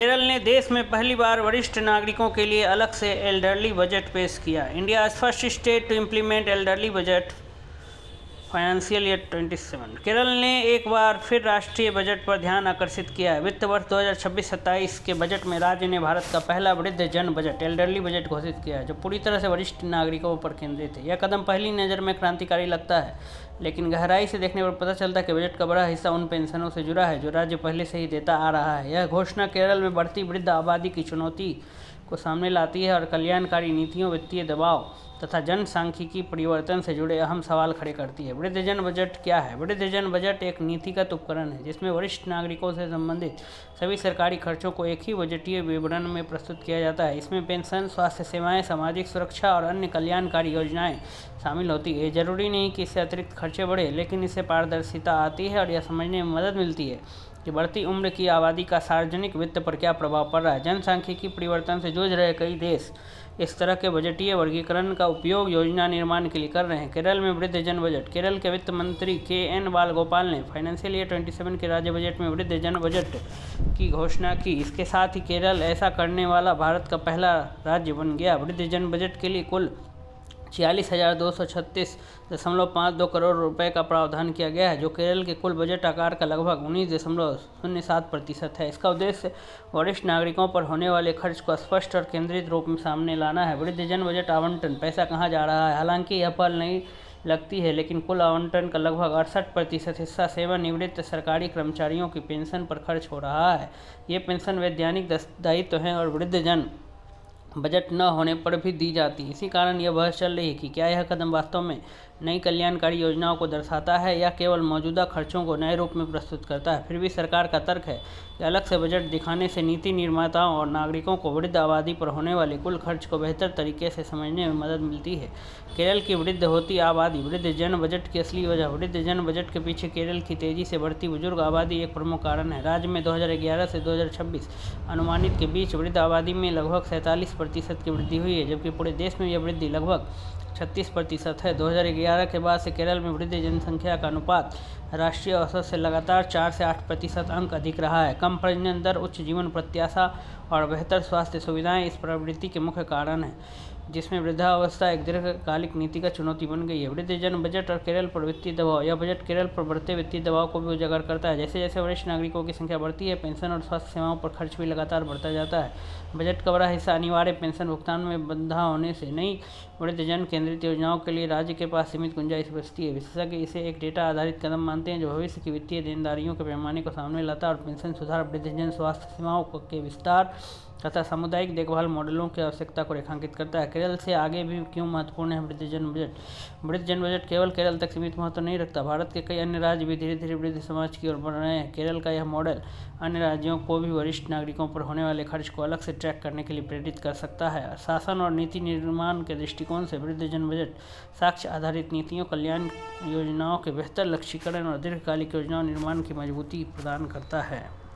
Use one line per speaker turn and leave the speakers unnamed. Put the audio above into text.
केरल ने देश में पहली बार वरिष्ठ नागरिकों के लिए अलग से एल्डरली बजट पेश किया। India first state to implement elderly budget financial year 27। Kerala ने एक बार फिर राष्ट्रीय बजट पर ध्यान आकर्षित किया है। वित्त वर्ष 2026-27 के बजट में राज्य ने भारत का पहला वृद्ध जन बजट एल्डरली बजट घोषित किया है, जो पूरी तरह से वरिष्ठ नागरिकों पर केंद्रित है। यह कदम पहली नज़र में क्रांतिकारी लगता है, लेकिन गहराई से देखने पर पता चलता है कि बजट का बड़ा हिस्सा उन पेंशनों से जुड़ा है जो राज्य पहले से ही देता आ रहा है। यह घोषणा केरल में बढ़ती वृद्ध आबादी की चुनौती को सामने लाती है और कल्याणकारी नीतियों, वित्तीय दबाव तथा जनसांख्यिकी परिवर्तन से जुड़े अहम सवाल खड़े करती है। वृद्धजन बजट क्या है? वृद्धजन बजट एक नीतिगत उपकरण है जिसमें वरिष्ठ नागरिकों से संबंधित सभी सरकारी खर्चों को एक ही बजटीय विवरण में प्रस्तुत किया जाता है। इसमें पेंशन, स्वास्थ्य सेवाएं, सामाजिक सुरक्षा और अन्य कल्याणकारी योजनाएं शामिल होती है। जरूरी नहीं कि इससे अतिरिक्त खर्चे बढ़े, लेकिन इससे पारदर्शिता आती है और यह समझने में मदद मिलती है कि बढ़ती उम्र की आबादी का सार्वजनिक वित्त पर क्या प्रभाव पड़ रहा है। जनसांख्यिकी परिवर्तन से जूझ रहे कई देश इस तरह के बजटीय वर्गीकरण का उपयोग योजना निर्माण के लिए कर रहे हैं। केरल में वृद्धजन बजट। केरल के वित्त मंत्री के.एन. बालगोपाल ने फाइनेंशियल ईयर 27 के राज्य बजट में वृद्धजन बजट की घोषणा की। इसके साथ ही केरल ऐसा करने वाला भारत का पहला राज्य बन गया। वृद्धजन बजट के लिए कुल 46,236.52 करोड़ रुपए का प्रावधान किया गया है, जो केरल के कुल बजट आकार का लगभग 19.07% है। इसका उद्देश्य वरिष्ठ नागरिकों पर होने वाले खर्च को स्पष्ट और केंद्रित रूप में सामने लाना है। वृद्धजन बजट आवंटन। पैसा कहाँ जा रहा है? हालांकि यह पहल नहीं लगती है, लेकिन कुल आवंटन का लगभग 68% हिस्सा सेवानिवृत्त सरकारी कर्मचारियों की पेंशन पर खर्च हो रहा है। ये पेंशन वैधानिक दायित्व है और वृद्धजन बजट न होने पर भी दी जाती है। इसी कारण यह बहस चल रही है कि क्या यह कदम वास्तव में नई कल्याणकारी योजनाओं को दर्शाता है या केवल मौजूदा खर्चों को नए रूप में प्रस्तुत करता है। फिर भी सरकार का तर्क है कि अलग से बजट दिखाने से नीति निर्माताओं और नागरिकों को वृद्ध आबादी पर होने वाले कुल खर्च को बेहतर तरीके से समझने में मदद मिलती है। केरल की वृद्ध होती आबादी। वृद्ध जन बजट की असली वजह। वृद्ध जन बजट के पीछे केरल की तेजी से बढ़ती बुजुर्ग आबादी एक प्रमुख कारण है। राज्य में 2011 से 2026 अनुमानित के बीच वृद्ध आबादी में लगभग 47% की वृद्धि हुई है, जबकि पूरे देश में यह वृद्धि लगभग 36% है। 2011 के बाद से केरल में वृद्ध जनसंख्या का अनुपात राष्ट्रीय औसत से लगातार 4 से 8% अंक अधिक रहा है। कम प्रजनन दर, उच्च जीवन प्रत्याशा और बेहतर स्वास्थ्य सुविधाएं इस प्रवृत्ति के मुख्य कारण हैं, जिसमें वृद्धावस्था एक दीर्घकालिक नीतिगत चुनौती बन गई है। वृद्ध जन बजट और केरल पर वित्तीय दबाव। यह बजट केरल पर बढ़ते वित्तीय दबाव को भी उजागर करता है। जैसे जैसे वरिष्ठ नागरिकों की संख्या बढ़ती है, पेंशन और स्वास्थ्य सेवाओं पर खर्च भी लगातार बढ़ता जाता है। बजट का बड़ा हिस्सा अनिवार्य पेंशन भुगतान में बंधा होने से नई वृद्धजन केंद्रित योजनाओं के लिए राज्य के पास सीमित गुंजाइश बचती है। विशेषज्ञ इसे एक डेटा आधारित कदम मानते हैं जो भविष्य की वित्तीय देनदारियों के पैमाने को सामने लाता है और पेंशन सुधार, वृद्धजन स्वास्थ्य सेवाओं के विस्तार तथा सामुदायिक देखभाल मॉडलों की आवश्यकता को रेखांकित करता है। केरल से आगे भी क्यों महत्वपूर्ण है वृद्धजन बजट? वृद्धजन बजट केवल केरल तक सीमित महत्व नहीं रखता। भारत के कई अन्य राज्य भी धीरे धीरे वृद्ध समाज की ओर बढ़ रहे हैं। केरल का यह मॉडल अन्य राज्यों को भी वरिष्ठ नागरिकों पर होने वाले खर्च को अलग से ट्रैक करने के लिए प्रेरित कर सकता है। शासन और नीति निर्माण के दृष्टिकोण से वृद्धजन बजट साक्ष्य आधारित नीतियों, कल्याण योजनाओं के बेहतर लक्ष्यीकरण और दीर्घकालिक योजनाओं निर्माण की मजबूती प्रदान करता है।